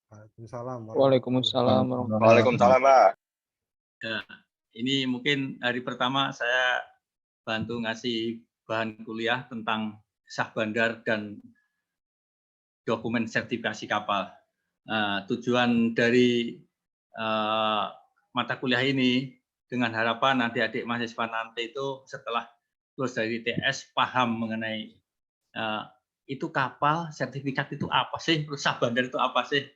Waalaikumsalam Waalaikumsalam warahmatullahi Waalaikumsalam, Pak. Ya, ini mungkin hari pertama saya bantu ngasih bahan kuliah tentang sah bandar dan dokumen sertifikasi kapal. Tujuan dari mata kuliah ini dengan harapan adik-adik mahasiswa nanti itu setelah lulus dari TS paham mengenai itu kapal sertifikat itu apa sih, terus sah bandar itu apa sih.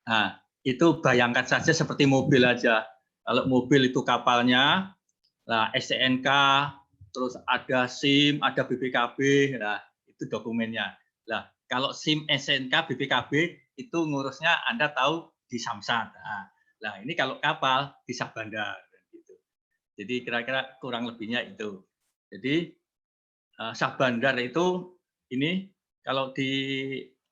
Nah, itu bayangkan saja seperti mobil aja. Kalau mobil itu kapalnya, nah STNK, terus ada SIM, ada BPKB, nah itu dokumennya. Nah, kalau SIM, STNK, BPKB itu ngurusnya Anda tahu di Samsat. Nah, ini kalau kapal di sah bandar. Gitu. Jadi kira-kira kurang lebihnya itu. Jadi sah bandar itu ini kalau di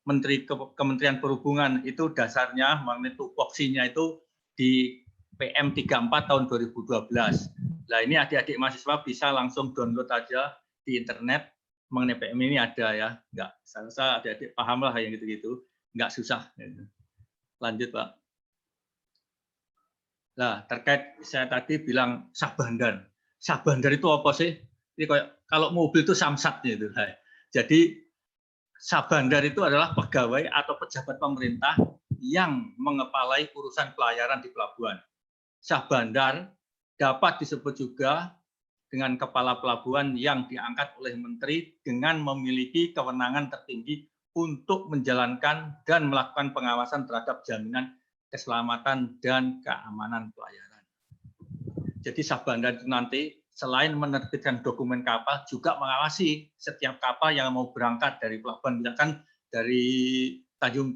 Kementerian Perhubungan itu dasarnya mengenai tupoksinya itu di PM 34 tahun 2012. Nah, ini adik-adik mahasiswa bisa langsung download aja di internet mengenai PM ini ada ya. Enggak, saya adik-adik paham lah yang gitu-gitu. Enggak susah. Lanjut, Pak. Nah, terkait saya tadi bilang sah bandar. Sah bandar itu apa sih? Ini kayak kalau mobil itu samsat gitu. Jadi sah bandar itu adalah pegawai atau pejabat pemerintah yang mengepalai urusan pelayaran di pelabuhan. Sah bandar dapat disebut juga dengan kepala pelabuhan yang diangkat oleh menteri dengan memiliki kewenangan tertinggi untuk menjalankan dan melakukan pengawasan terhadap jaminan keselamatan dan keamanan pelayaran. Jadi sah bandar itu nanti selain menerbitkan dokumen kapal, juga mengawasi setiap kapal yang mau berangkat dari pelabuhan, misalkan dari Tanjung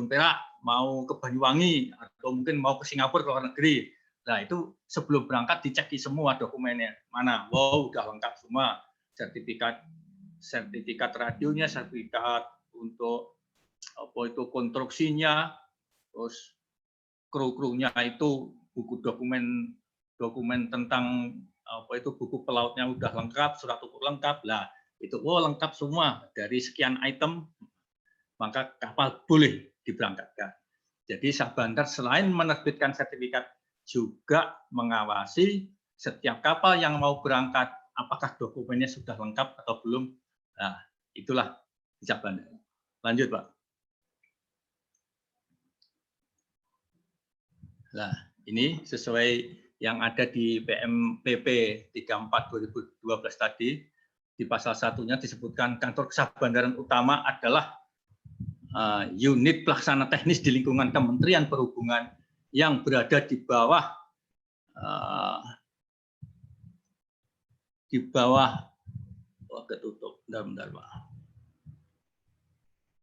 Perak mau ke Banyuwangi atau mungkin mau ke Singapura ke luar negeri. Nah, itu sebelum berangkat dicek semua dokumennya. Mana? Wow, udah lengkap semua. Sertifikat radionya, sertifikat untuk apa itu konstruksinya, terus kru-krunya itu buku dokumen tentang apa itu buku pelautnya udah lengkap, surat ukur lengkap. Lah, itu lengkap semua dari sekian item, maka kapal boleh diberangkatkan. Jadi sah bandar selain menerbitkan sertifikat juga mengawasi setiap kapal yang mau berangkat apakah dokumennya sudah lengkap atau belum. Nah, itulah sah bandar. Lanjut, Pak. Nah, ini sesuai yang ada di PMPP 34 2012 tadi, di pasal satunya disebutkan kantor kesah bandaran utama adalah unit pelaksana teknis di lingkungan Kementerian Perhubungan yang berada di bawah ketutup, bentar, Pak.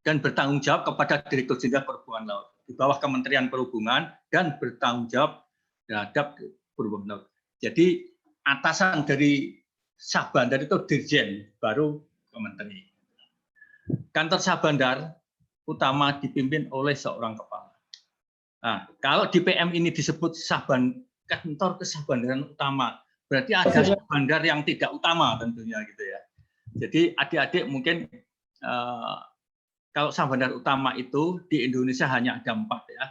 Dan bertanggung jawab kepada Direktur Jenderal Perhubungan Laut di bawah Kementerian Perhubungan dan bertanggung jawab terhadap Perhubungan Laut. Jadi atasan dari sah bandar itu dirjen, baru kementeri. Kantor sah bandar utama dipimpin oleh seorang kepala. Nah, kalau di PM ini disebut kantor kesah bandaran utama, berarti ada sah bandar yang tidak utama tentunya gitu ya. Jadi adik-adik mungkin kalau sah bandar utama itu di Indonesia hanya ada 4 ya.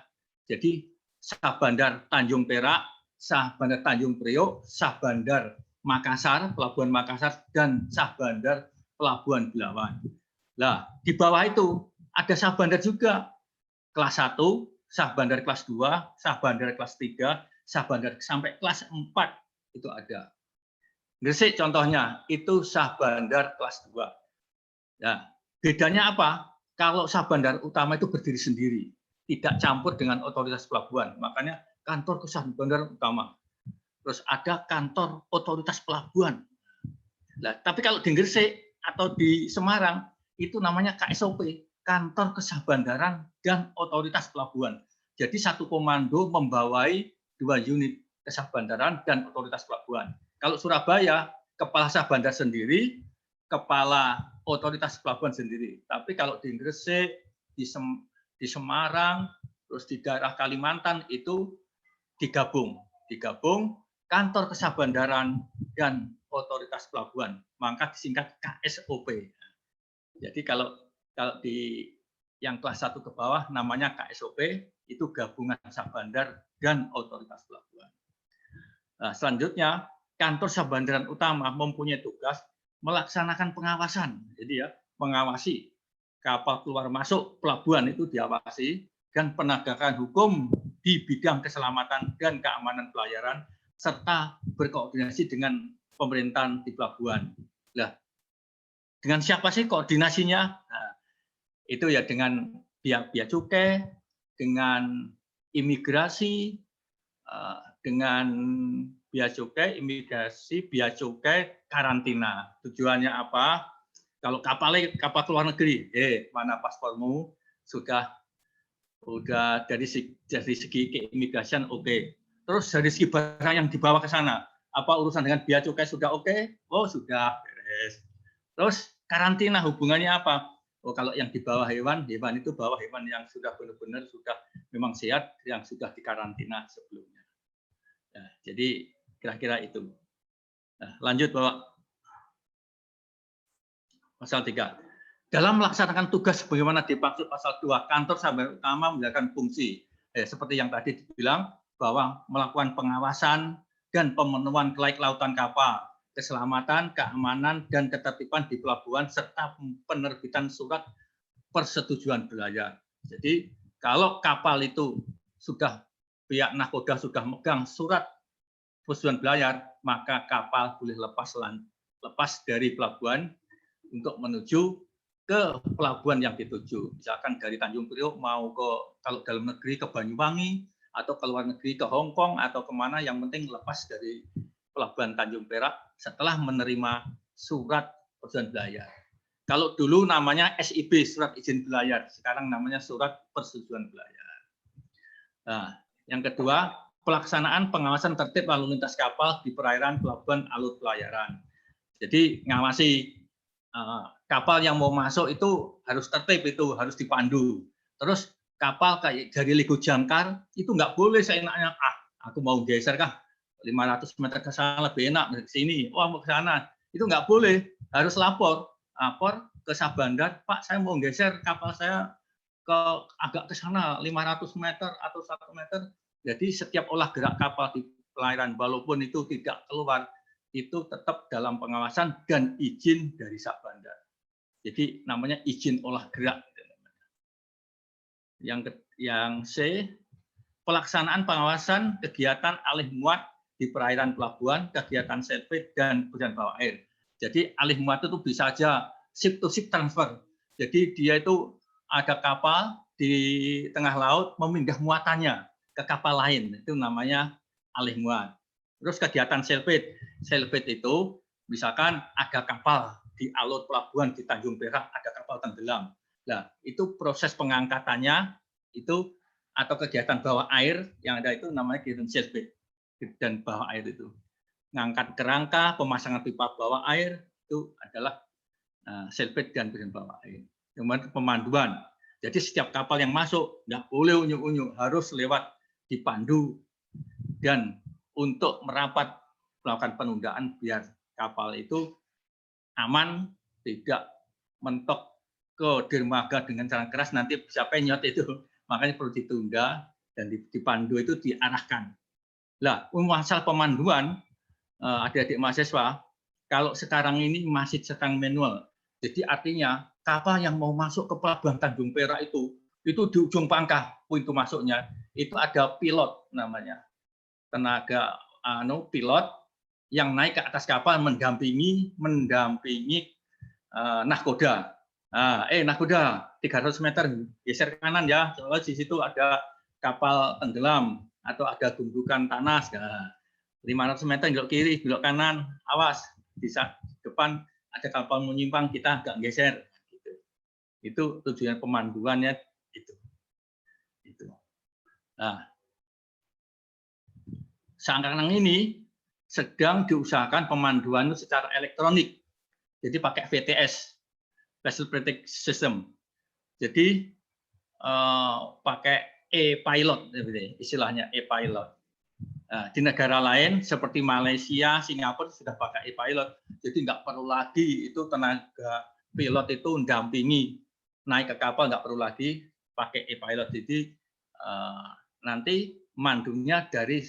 Jadi sah bandar Tanjung Perak, sah bandar Tanjung Priok, sah bandar Makassar, Pelabuhan Makassar, dan sah bandar Pelabuhan Belawan. Nah, di bawah itu ada sah bandar juga. Kelas 1, sah bandar kelas 2, sah bandar kelas 3, sah bandar sampai kelas 4 itu ada. Gresik contohnya, itu sah bandar kelas 2. Nah, bedanya apa? Kalau sah bandar utama itu berdiri sendiri, tidak campur dengan otoritas pelabuhan. Makanya kantor kesah bandar utama. Terus ada kantor otoritas pelabuhan. Nah, tapi kalau di Gresik atau di Semarang itu namanya KSOP, kantor kesah bandaran dan otoritas pelabuhan. Jadi satu komando membawai 2 unit kesah bandaran dan otoritas pelabuhan. Kalau Surabaya, kepala sah bandar sendiri, kepala otoritas pelabuhan sendiri. Tapi kalau di Gresik, di Semarang, terus di daerah Kalimantan itu digabung kantor kesah bandaran dan otoritas pelabuhan, maka disingkat KSOP. Jadi kalau di yang kelas 1 ke bawah namanya KSOP, itu gabungan Sah Bandar dan otoritas pelabuhan. Nah, selanjutnya, kantor Sah Bandaran Utama mempunyai tugas melaksanakan pengawasan. Jadi ya, mengawasi kapal keluar masuk pelabuhan itu diawasi, dan penegakan hukum di bidang keselamatan dan keamanan pelayaran, serta berkoordinasi dengan pemerintahan di pelabuhan. Nah, dengan siapa sih koordinasinya? Nah, itu ya dengan pihak bea cukai, dengan imigrasi, dengan bea cukai, imigrasi, bea cukai, karantina. Tujuannya apa? Kalau kapal keluar negeri, mana paspormu? Sudah dari segi keimigrasian oke. Terus dari segi barang yang dibawa ke sana, apa urusan dengan bea cukai sudah oke? Oh sudah beres. Terus karantina hubungannya apa? Oh, kalau yang dibawa hewan itu bawa hewan yang sudah benar-benar sudah memang sehat, yang sudah dikarantina sebelumnya. Nah, jadi kira-kira itu. Nah, lanjut Bapak. Pasal 3. Dalam melaksanakan tugas sebagaimana dimaksud pasal 2, kantor Sah Bandar Utama menjalankan fungsi seperti yang tadi dibilang bahwa melakukan pengawasan dan pemenuhan kelautan kapal, keselamatan, keamanan, dan ketertiban di pelabuhan, serta penerbitan surat persetujuan berlayar. Jadi kalau kapal itu sudah pihak nahkoda sudah megang surat persetujuan berlayar, maka kapal boleh lepas dari pelabuhan untuk menuju ke pelabuhan yang dituju. Misalkan dari Tanjung Priok mau kalau dalam negeri ke Banyuwangi, atau ke luar negeri ke Hong Kong, atau kemana, yang penting lepas dari pelabuhan Tanjung Perak setelah menerima surat persetujuan berlayar. Kalau dulu namanya SIB, surat izin berlayar, sekarang namanya surat persetujuan berlayar. Nah, yang kedua, pelaksanaan pengawasan tertib lalu lintas kapal di perairan pelabuhan alur pelayaran. Jadi ngawasi kapal yang mau masuk itu harus tertib, itu harus dipandu. Terus kapal kayak dari Lego Jangkar itu nggak boleh seenaknya, aku mau geser kah 500 meter ke sana lebih enak dari sini, mau ke sana, itu nggak boleh, harus lapor ke Sah Bandar, Pak saya mau geser kapal saya agak ke sana 500 meter atau 1 meter. Jadi setiap olah gerak kapal di perairan walaupun itu tidak keluar, itu tetap dalam pengawasan dan izin dari Sah Bandar. Jadi namanya izin olah gerak. Yang C, pelaksanaan pengawasan kegiatan alih muat di perairan pelabuhan, kegiatan service dan berjalan bawah air. Jadi alih muat itu bisa saja ship to ship transfer. Jadi dia itu ada kapal di tengah laut memindah muatannya ke kapal lain, itu namanya alih muat. Terus kegiatan selbit itu misalkan ada kapal di alur pelabuhan di Tanjung Perak, ada kapal tenggelam. Nah, itu proses pengangkatannya itu atau kegiatan bawah air yang ada itu namanya kegiatan selbit dan bawah air itu. Ngangkat kerangka, pemasangan pipa bawah air itu adalah selbit dan kegiatan bawah air. Kemudian pemanduan. Jadi setiap kapal yang masuk nggak boleh unyu-unyu, harus lewat dipandu dan untuk merapat melakukan penundaan biar kapal itu aman, tidak mentok ke dermaga dengan cara keras, nanti bisa penyot itu. Makanya perlu ditunda dan dipandu itu diarahkan. Nah, masalah pemanduan, adik-adik mahasiswa, kalau sekarang ini masih sedang manual. Jadi artinya kapal yang mau masuk ke pelabuhan Tanjung Perak itu di ujung pangkah pintu masuknya itu ada pilot namanya. Tenaga pilot yang naik ke atas kapal mendampingi nahkoda. Nahkoda 300 meter geser ke kanan ya, soalnya di situ ada kapal tenggelam atau ada gundukan tanah. 500 meter belok kiri, belok kanan, awas di depan ada kapal menyimpang, kita agak geser. Itu tujuan pemanduannya itu. Nah, sekarang ini sedang diusahakan pemanduan secara elektronik. Jadi pakai VTS, Vessel Tracking System. Jadi pakai e-pilot, istilahnya e-pilot. Nah, di negara lain seperti Malaysia, Singapura sudah pakai e-pilot. Jadi nggak perlu lagi itu tenaga pilot itu mendampingi naik ke kapal nggak perlu lagi pakai e-pilot. Jadi nanti mandunya dari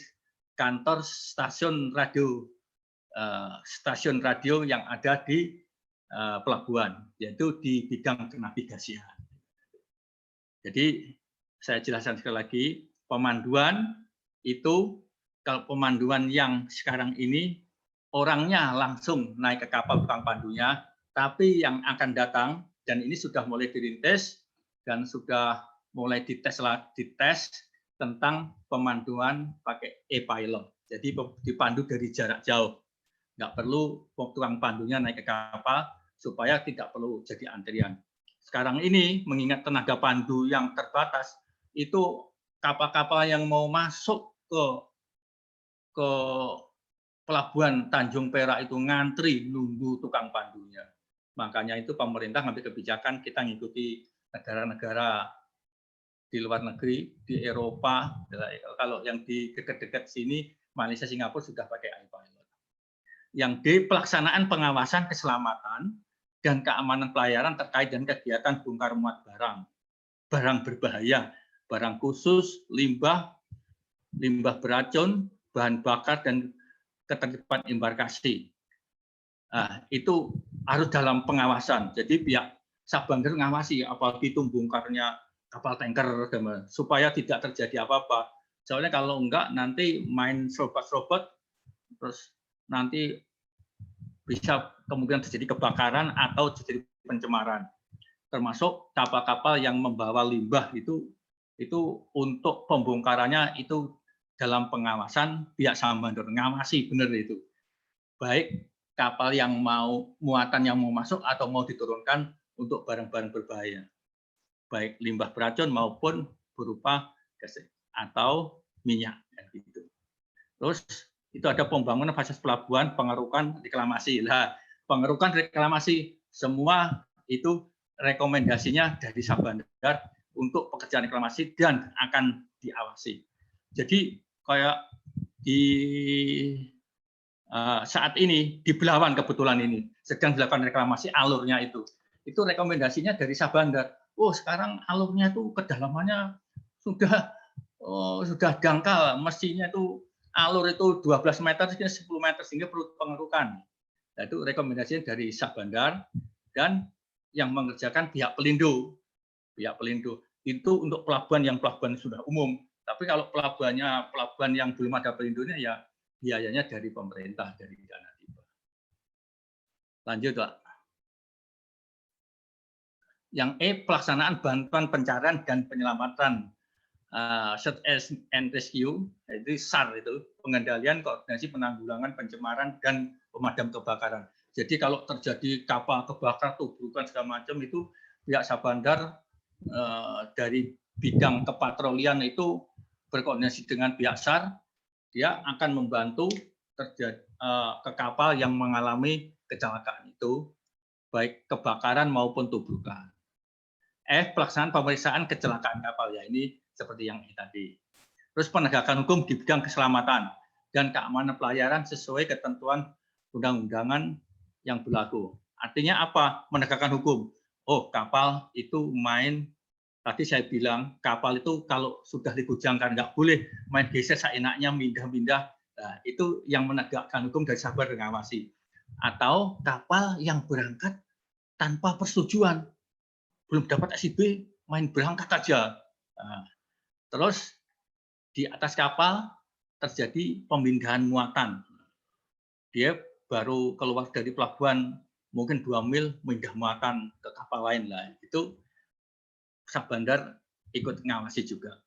kantor stasiun radio yang ada di pelabuhan, yaitu di bidang kenavigasian. Jadi saya jelaskan sekali lagi, pemanduan itu kalau pemanduan yang sekarang ini orangnya langsung naik ke kapal tukang pandunya, tapi yang akan datang dan ini sudah mulai dirintis dan sudah mulai dites tentang pemanduan pakai e-pilot. Jadi dipandu dari jarak jauh. Nggak perlu tukang pandunya naik ke kapal supaya tidak perlu jadi antrian. Sekarang ini mengingat tenaga pandu yang terbatas, itu kapal-kapal yang mau masuk ke pelabuhan Tanjung Perak itu ngantri nunggu tukang pandunya. Makanya itu pemerintah ngambil kebijakan kita ngikuti negara-negara di luar negeri, di Eropa. Kalau yang di dekat-dekat sini, Malaysia, Singapura sudah pakai e-pilot. Yang di pelaksanaan pengawasan keselamatan dan keamanan pelayaran terkait dengan kegiatan bongkar muat barang berbahaya, barang khusus, limbah beracun, bahan bakar, dan ketertiban embarkasi. Nah, itu harus dalam pengawasan. Jadi pihak Sabander ngawasi, apalagi itu bongkarnya kapal tanker, supaya tidak terjadi apa-apa. Soalnya kalau enggak, nanti main serobot-serobot, terus nanti bisa kemungkinan terjadi kebakaran atau terjadi pencemaran. Termasuk kapal-kapal yang membawa limbah itu untuk pembongkarannya itu dalam pengawasan pihak Sabander, ngawasi benar itu. Baik kapal yang muatan yang mau masuk atau mau diturunkan untuk barang-barang berbahaya, baik limbah beracun maupun berupa gas atau minyak. Gitu. Terus itu ada pembangunan fasilitas pelabuhan, pengerukan, reklamasi. Nah, pengerukan, reklamasi semua itu rekomendasinya dari Sabander untuk pekerjaan reklamasi dan akan diawasi. Jadi kayak di saat ini di Belawan kebetulan ini sedang dilakukan reklamasi alurnya itu rekomendasinya dari Sabander. Oh, sekarang alurnya itu kedalamannya sudah dangkal, mestinya itu alur itu 12 meter, 10 meter sehingga perlu pengerukan. Nah, itu rekomendasinya dari Sabander dan yang mengerjakan pihak Pelindo. Pihak Pelindo itu untuk pelabuhan yang sudah umum. Tapi kalau pelabuhan yang belum ada Pelindonya ya biayanya dari pemerintah, dari dana hibah. Lanjut, Pak. Yang E, pelaksanaan bantuan pencarian dan penyelamatan, search and rescue, itu SAR itu, pengendalian, koordinasi, penanggulangan, pencemaran, dan pemadam kebakaran. Jadi kalau terjadi kapal kebakar, tubrukan segala macam itu pihak Sabander dari bidang kepatrolian itu berkoordinasi dengan pihak SAR, dia akan membantu ke kapal yang mengalami kecelakaan itu, baik kebakaran maupun tubrukan. F, pelaksanaan pemeriksaan kecelakaan kapal, ya ini seperti yang tadi. Terus penegakan hukum di bidang keselamatan dan keamanan pelayaran sesuai ketentuan undang-undangan yang berlaku. Artinya apa? Menegakkan hukum. Oh, kapal itu tadi saya bilang kapal itu kalau sudah dibujangkan nggak boleh main geser seenaknya, pindah-pindah. Nah, itu yang menegakkan hukum dari Sabander ngawasi. Atau kapal yang berangkat tanpa persetujuan, belum dapat SIB, main berangkat aja. Nah, terus di atas kapal terjadi pemindahan muatan. Dia baru keluar dari pelabuhan mungkin 2 mil, pindah muatan ke kapal lain lah. Itu Sabander ikut ngawasi juga.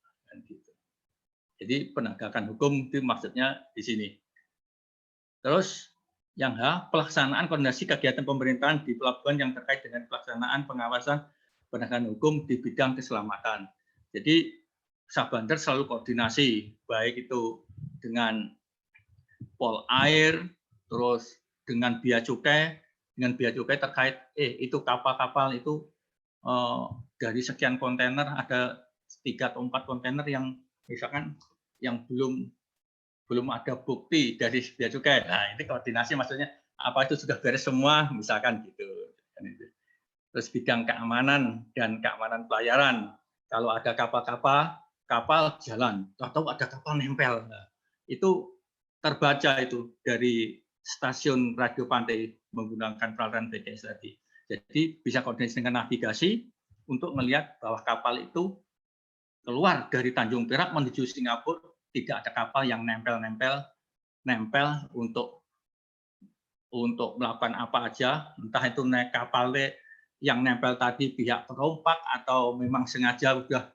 Jadi penegakan hukum itu maksudnya di sini. Terus yang H, pelaksanaan koordinasi kegiatan pemerintahan di pelabuhan yang terkait dengan pelaksanaan pengawasan penegakan hukum di bidang keselamatan. Jadi Sabander selalu koordinasi, baik itu dengan Pol Air, terus dengan Bea Cukai terkait itu kapal-kapal itu dari sekian kontainer ada 3 atau 4 kontainer yang misalkan yang belum ada bukti dari Bea Cukai. Nah, ini koordinasi maksudnya apa itu sudah beres semua misalkan gitu. Terus bidang keamanan dan keamanan pelayaran. Kalau ada kapal jalan, atau ada kapal nempel. Nah, itu terbaca itu dari stasiun radio pantai menggunakan peralatan BTS tadi. Jadi bisa koordinasi dengan navigasi untuk melihat bahwa kapal itu keluar dari Tanjung Perak menuju Singapura, tidak ada kapal yang nempel untuk melakukan apa aja, entah itu naik kapal yang nempel tadi pihak perompak atau memang sengaja udah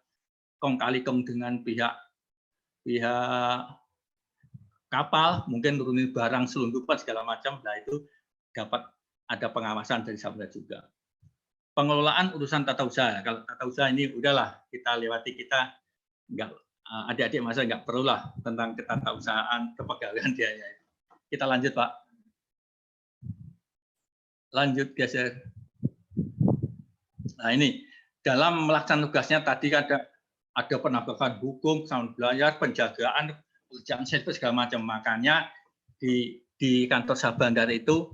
kong kali kong dengan pihak kapal, mungkin turunin barang selundupan segala macam, nah itu dapat ada pengawasan dari Sabda juga. Pengelolaan urusan tata usaha, kalau tata usaha ini udahlah kita lewati, kita nggak, adik-adik masa nggak perlulah tentang ketatausahaan kepegawaian dia. Kita lanjut Pak. Lanjut geser. Nah ini dalam melaksanakan tugasnya tadi ada penegakan hukum, keselamatan belayar, penjagaan, pekerjaan servis segala macam. Makanya di kantor Sah Bandar itu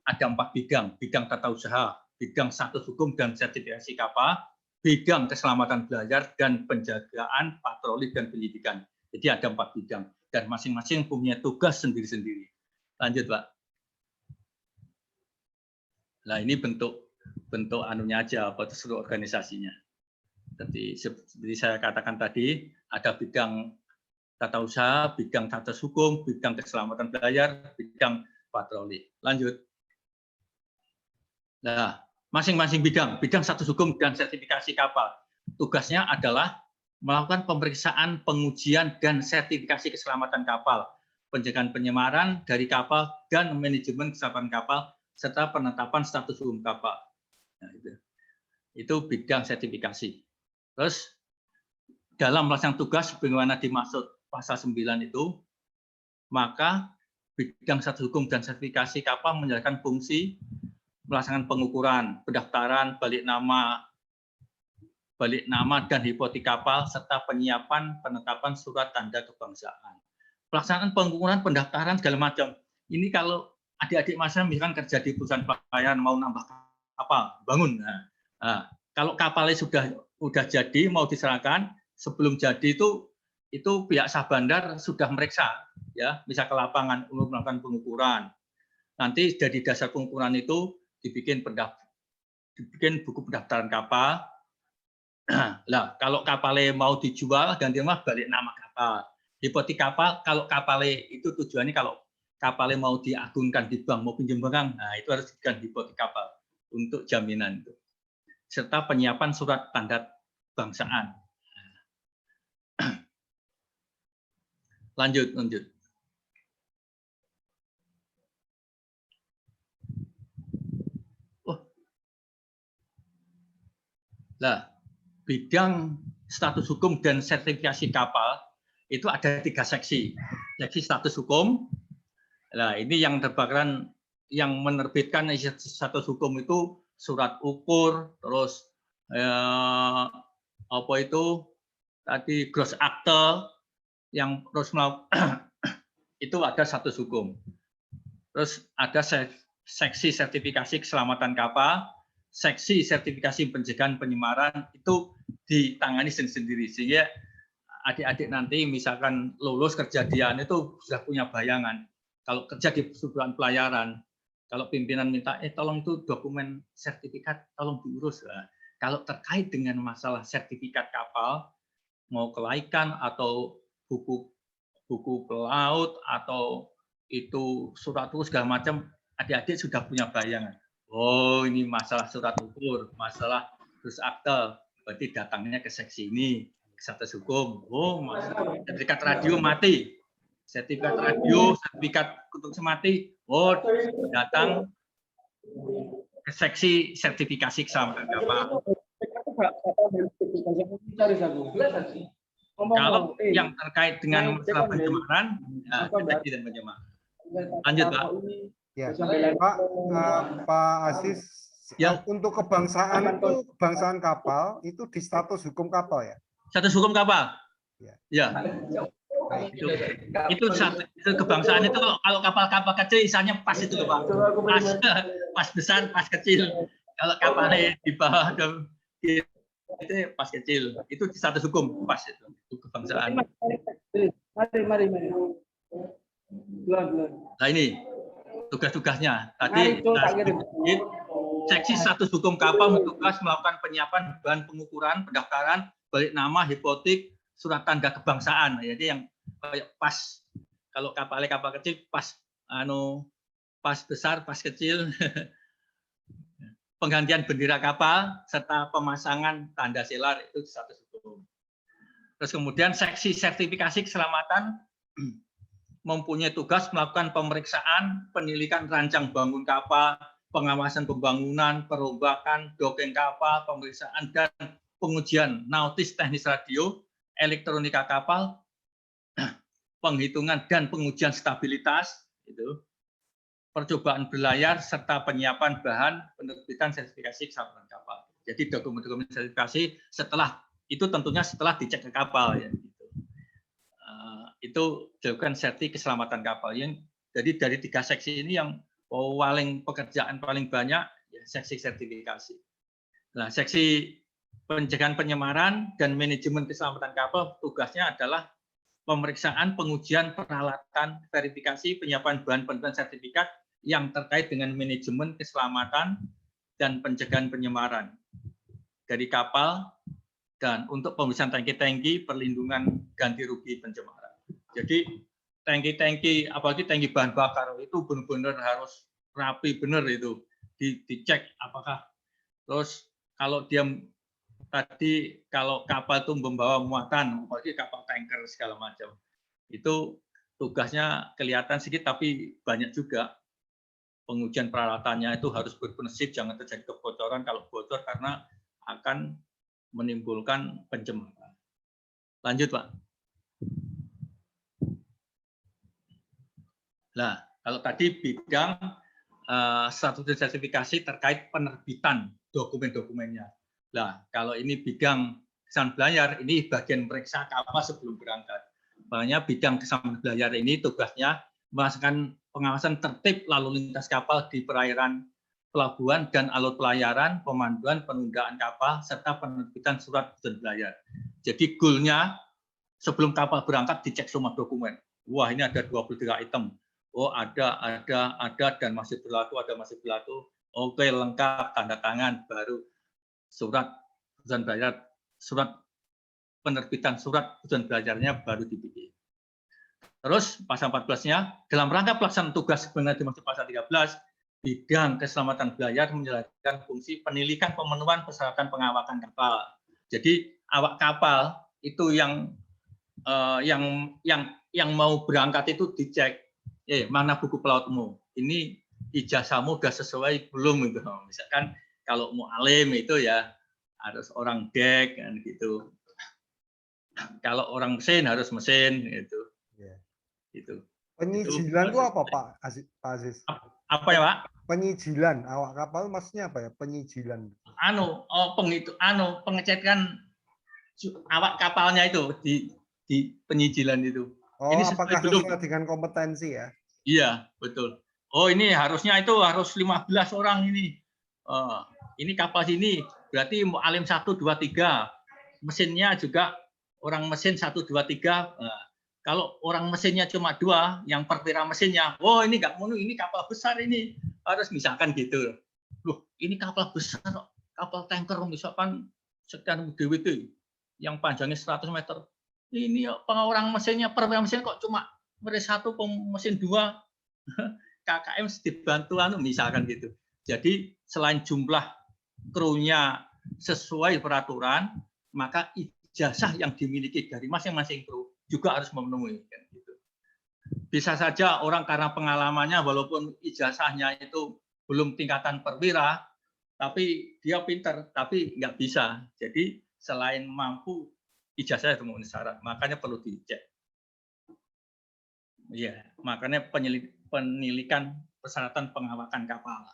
ada 4 bidang: bidang tata usaha, bidang status hukum dan sertifikasi kapal, bidang keselamatan belayar, dan penjagaan, patroli dan penyidikan. Jadi ada 4 bidang dan masing-masing punya tugas sendiri-sendiri. Lanjut Pak. Nah ini bentuk anunya aja, seluruh organisasinya. Seperti saya katakan tadi, ada bidang tata usaha, bidang status hukum, bidang keselamatan belayar, bidang patroli. Lanjut. Nah, masing-masing bidang status hukum dan sertifikasi kapal, tugasnya adalah melakukan pemeriksaan, pengujian, dan sertifikasi keselamatan kapal, pencegahan penyemaran dari kapal, dan manajemen keselamatan kapal, serta penetapan status hukum kapal. Nah, itu bidang sertifikasi. Terus dalam melaksanakan tugas sebagaimana dimaksud pasal 9 itu, maka bidang status hukum dan sertifikasi kapal menjalankan fungsi melaksanakan pengukuran, pendaftaran, balik nama dan hipotek kapal, serta penyiapan penetapan surat tanda kebangsaan. Pelaksanaan pengukuran, pendaftaran segala macam. Ini kalau adik-adik masa misalkan kerja di perusahaan pelayaran mau nambah kapal, bangun. Nah, kalau kapalnya sudah jadi mau diserahkan, sebelum jadi itu pihak Sah Bandar sudah meriksa, ya, bisa ke lapangan untuk melakukan pengukuran. Nanti dari dasar pengukuran itu dibikin buku pendaftaran kapal. Nah, kalau kapalnya mau dijual ganti nama balik nama kapal. Hipotek kapal, kalau kapalnya itu tujuannya kalau kapalnya mau diagunkan di bank mau pinjam barang, nah itu harus diganti hipotek kapal untuk jaminan itu. Serta penyiapan surat tanda kebangsaan. Lanjut. Nah, bidang status hukum dan sertifikasi kapal itu ada 3 seksi. Seksi status hukum. Nah, ini yang terbakaran yang menerbitkan status hukum itu surat ukur, terus apa itu tadi gross akte yang terus itu ada status hukum. Terus ada seksi sertifikasi keselamatan kapal, seksi sertifikasi pencegahan penyemaran itu ditangani sendiri, sehingga adik-adik nanti misalkan lulus kerja dia itu sudah punya bayangan. Kalau kerja di perusahaan pelayaran, kalau pimpinan minta tolong itu dokumen sertifikat tolong diurus. Nah, kalau terkait dengan masalah sertifikat kapal, mau kelaikan atau buku pelaut atau itu surat ukur segala macam, adik-adik sudah punya bayangan. Oh, ini masalah surat ukur, masalah terus akte, berarti datangnya ke seksi ini, ke status hukum. Oh, masalah sertifikat radio mati, sertifikat radio, sertifikat untuk mati. Oh, datang ke seksi sertifikasi keselamatan kapal. Kalau yang terkait dengan masalah pencemaran, deteksi dan pencemaran. Lanjut, Pak. Ya, Pak Aziz, ya. Untuk kebangsaan kapal itu di status hukum kapal ya? Status hukum kapal. Ya. Itu kebangsaan itu kalau kapal-kapal kecil misalnya pas itu Pak. Pas besar, pas kecil. Kalau kapalnya di bawah itu pas kecil, itu status hukum pas itu kebangsaan. Mari. Nah ini tugas-tugasnya. Tadi seksi status hukum kapal bertugas melakukan penyiapan bahan pengukuran, pendaftaran, balik nama, hipotek, surat tanda kebangsaan. Jadi yang pas kalau kapal kecil pas pas besar, pas kecil. Penggantian bendera kapal serta pemasangan tanda selar itu status hukum. Terus kemudian seksi sertifikasi keselamatan mempunyai tugas melakukan pemeriksaan, penilaian rancang bangun kapal, pengawasan pembangunan, perombakan, docking kapal, pemeriksaan dan pengujian nautis teknis radio, elektronika kapal, penghitungan dan pengujian stabilitas itu. Percobaan berlayar serta penyiapan bahan penerbitan sertifikasi keselamatan kapal. Jadi dokumen-dokumen sertifikasi setelah itu tentunya setelah dicek ke kapal ya. Gitu. Itu dilakukan serti keselamatan kapal. Jadi dari 3 seksi ini yang pekerjaan paling banyak ya, seksi sertifikasi. Nah, seksi pencegahan penyemaran dan manajemen keselamatan kapal tugasnya adalah pemeriksaan, pengujian, peralatan, verifikasi, penyiapan bahan penelitian sertifikat yang terkait dengan manajemen keselamatan dan pencegahan penyemaran dari kapal dan untuk pemeriksaan tangki-tangki perlindungan ganti rugi pencemaran. Jadi tangki-tangki apalagi tangki bahan bakar itu benar-benar harus rapi benar itu dicek apakah terus kalau dia tadi kalau kapal itu membawa muatan apalagi kapal tanker segala macam itu tugasnya kelihatan sedikit tapi banyak juga. Pengujian peralatannya itu harus berprinsip jangan terjadi kebocoran kalau bocor karena akan menimbulkan pencemaran. Lanjut, Pak. Nah, kalau tadi bidang status sertifikasi terkait penerbitan dokumen-dokumennya. Nah, kalau ini bidang keselamatan berlayar, ini bagian periksa kapal sebelum berangkat. Makanya bidang keselamatan berlayar ini tugasnya melaksanakan pengawasan tertib lalu lintas kapal di perairan pelabuhan dan alur pelayaran, pemanduan, penundaan kapal, serta penerbitan surat tujuan berlayar. Jadi goalnya sebelum kapal berangkat dicek semua dokumen. Wah ini ada 23 item. Oh ada dan masih berlaku, ada masih berlaku. Oke lengkap, tanda tangan, baru surat tujuan berlayar, surat penerbitan surat tujuan belajarnya baru dibikin. Terus pasal 14-nya, dalam rangka pelaksanaan tugas sebagaimana dimaksud pasal 13, bidang keselamatan berlayar menjalankan fungsi penilaian pemenuhan persyaratan pengawakan kapal. Jadi awak kapal itu yang mau berangkat itu dicek, mana buku pelautmu, ini ijazahmu sudah sesuai belum itu. Misalkan kalau mau alim itu ya harus orang dek kan gitu. Kalau orang mesin harus mesin gitu. Gitu. Penyijilan itu apa Pak Aziz? Apa ya Pak? Penyijilan awak kapal maksudnya apa ya? Penyijilan. Pengecekan awak kapalnya itu di penyijilan itu. Oh, ini apakah belum sesuai dengan kompetensi ya? Iya, betul. Oh, ini harusnya itu harus 15 orang ini. Ini kapal sini berarti alim 1 2 3. Mesinnya juga orang mesin 1 2 3. Kalau orang mesinnya cuma 2, yang perwira mesinnya, oh ini nggak mau, ini kapal besar ini harus misalkan gitu. Loh, ini kapal besar, kapal tanker misalkan sekian DWT yang panjangnya 100 meter. Ini orang mesinnya perwira mesin kok cuma satu mesin 2, KKM dibantu misalkan gitu. Jadi selain jumlah krunya sesuai peraturan, maka ijazah yang dimiliki dari masing-masing kru juga harus memenuhi. Gitu. Bisa saja orang karena pengalamannya walaupun ijazahnya itu belum tingkatan perwira, tapi dia pinter, tapi nggak bisa. Jadi selain mampu, ijazah itu memenuhi syarat, makanya perlu dicek. Iya, makanya penilaian persyaratan pengawakan kapal.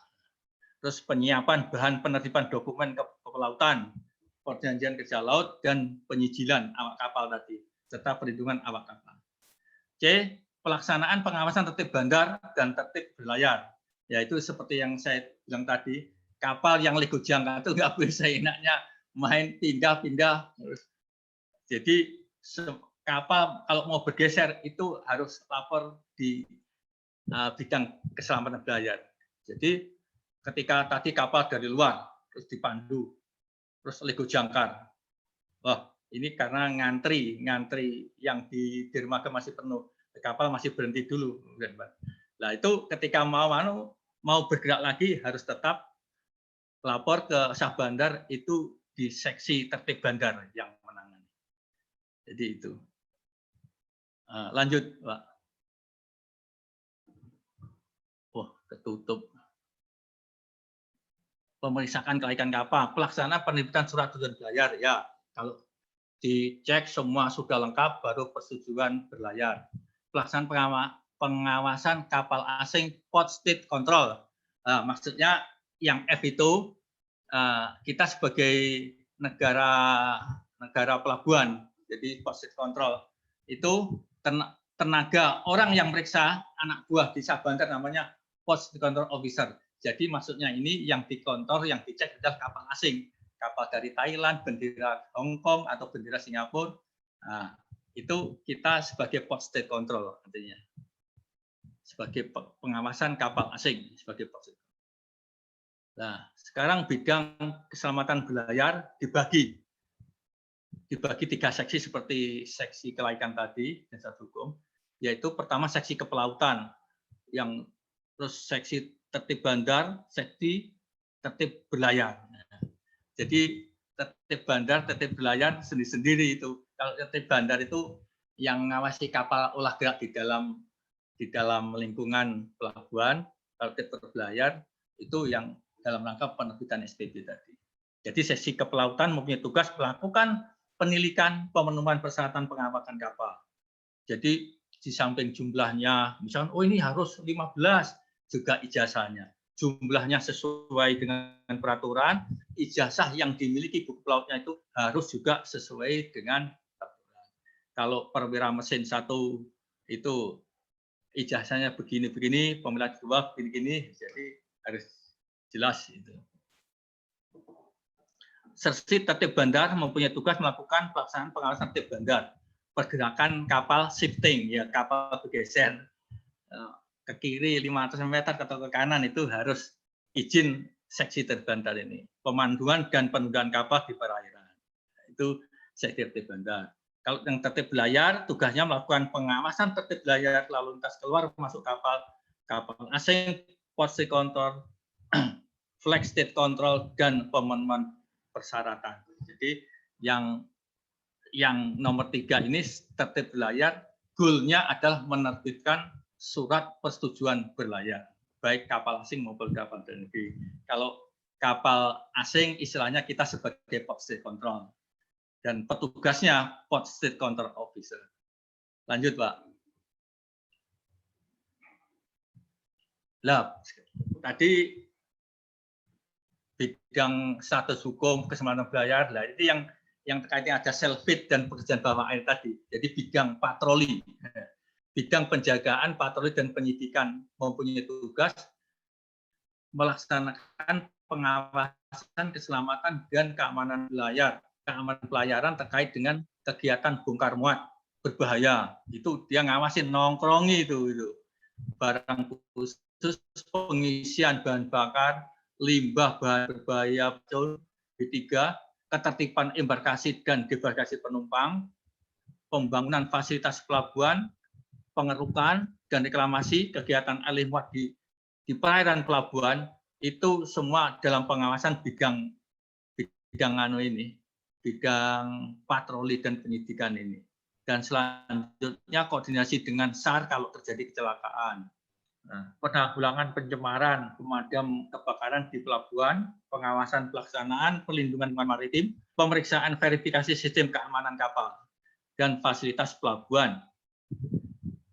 Terus penyiapan bahan penerbitan dokumen kepelautan, perjanjian kerja laut, dan penyijilan awak kapal tadi, serta perlindungan awak kapal. C. Pelaksanaan pengawasan tertib bandar dan tertib berlayar. Yaitu seperti yang saya bilang tadi, kapal yang lego jangka itu nggak boleh seenaknya main pindah-pindah. Jadi kapal kalau mau bergeser itu harus lapor di bidang keselamatan berlayar. Jadi ketika tadi kapal dari luar terus dipandu, terus lego jangkar, wah ini karena ngantri yang di dermaga masih penuh, kapal masih berhenti dulu. Nah itu ketika mau bergerak lagi harus tetap lapor ke Syah Bandar, itu di seksi tertib bandar yang menangani. Jadi itu. Lanjut, Pak. Wah, ketutup. Pemeriksaan kelaikan kapal, pelaksanaan penerbitan surat tujuan berlayar. Ya, kalau dicek semua sudah lengkap, baru persetujuan berlayar. Pelaksanaan pengawasan kapal asing port state control. Maksudnya yang F itu kita sebagai negara pelabuhan, jadi port state control itu tenaga orang yang meriksa anak buah di Syah Bandar namanya port state control officer. Jadi maksudnya ini yang dikontrol, yang dicek adalah kapal asing, kapal dari Thailand, bendera Hong Kong atau bendera Singapura. Nah, itu kita sebagai port state control artinya, sebagai pengawasan kapal asing sebagai port state. Nah, sekarang bidang keselamatan berlayar dibagi 3 seksi seperti seksi kelaikan tadi dan satu hukum, yaitu pertama seksi kepelautan, yang terus seksi tertib bandar, seksi tertib berlayar. Jadi tertib bandar, tertib berlayar sendiri-sendiri itu. Kalau tertib bandar itu yang ngawasi kapal olah gerak di dalam lingkungan pelabuhan. Kalau tertib berlayar itu yang dalam rangka penerbitan SPB tadi. Jadi seksi kepelautan mempunyai tugas melakukan penilikan, pemenuhan persyaratan pengawasan kapal. Jadi di samping jumlahnya, misalkan oh ini harus 15, juga ijazahnya. Jumlahnya sesuai dengan peraturan, ijazah yang dimiliki buku pelautnya itu harus juga sesuai dengan peraturan. Kalau perwira mesin 1 itu ijazahnya begini-begini, pemilah 2 begini-begini, jadi harus jelas itu. Seksi tertib bandar mempunyai tugas melakukan pelaksanaan pengawasan tertib bandar, pergerakan kapal shifting, ya kapal bergeser ke kiri 500 meter atau ke kanan itu harus izin seksi tertib bandar ini. Pemanduan dan penundaan kapal di perairan. Itu seksi tertib bandar. Kalau yang tertib berlayar, tugasnya melakukan pengawasan tertib berlayar lalu lintas keluar masuk kapal asing, port state control, flag state control, dan pemenuhan persyaratan. Jadi yang nomor 3 ini tertib berlayar, goal-nya adalah menerbitkan surat persetujuan berlayar, baik kapal asing maupun kapal dalam negeri. Kalau kapal asing istilahnya kita sebagai port state control dan petugasnya port state control officer. Lanjut, Pak. Lah, tadi bidang status hukum keselamatan berlayar, lah itu yang terkaitnya ada selfit dan pekerjaan bawah air tadi. Jadi bidang patroli. Bidang penjagaan, patroli, dan penyidikan mempunyai tugas melaksanakan pengawasan keselamatan dan keamanan berlayar. Keamanan pelayaran terkait dengan kegiatan bongkar muat berbahaya. Itu dia ngawasin, nongkrongi itu. Barang khusus, pengisian bahan bakar, limbah bahan berbahaya, B3, ketertiban embarkasi dan debarkasi penumpang, pembangunan fasilitas pelabuhan, pengerukan dan reklamasi, kegiatan alih muat di perairan pelabuhan, itu semua dalam pengawasan bidang patroli dan penyidikan ini. Dan selanjutnya koordinasi dengan SAR kalau terjadi kecelakaan. Penanggulangan pencemaran, pemadam kebakaran di pelabuhan, pengawasan pelaksanaan perlindungan lingkungan maritim, pemeriksaan verifikasi sistem keamanan kapal dan fasilitas pelabuhan.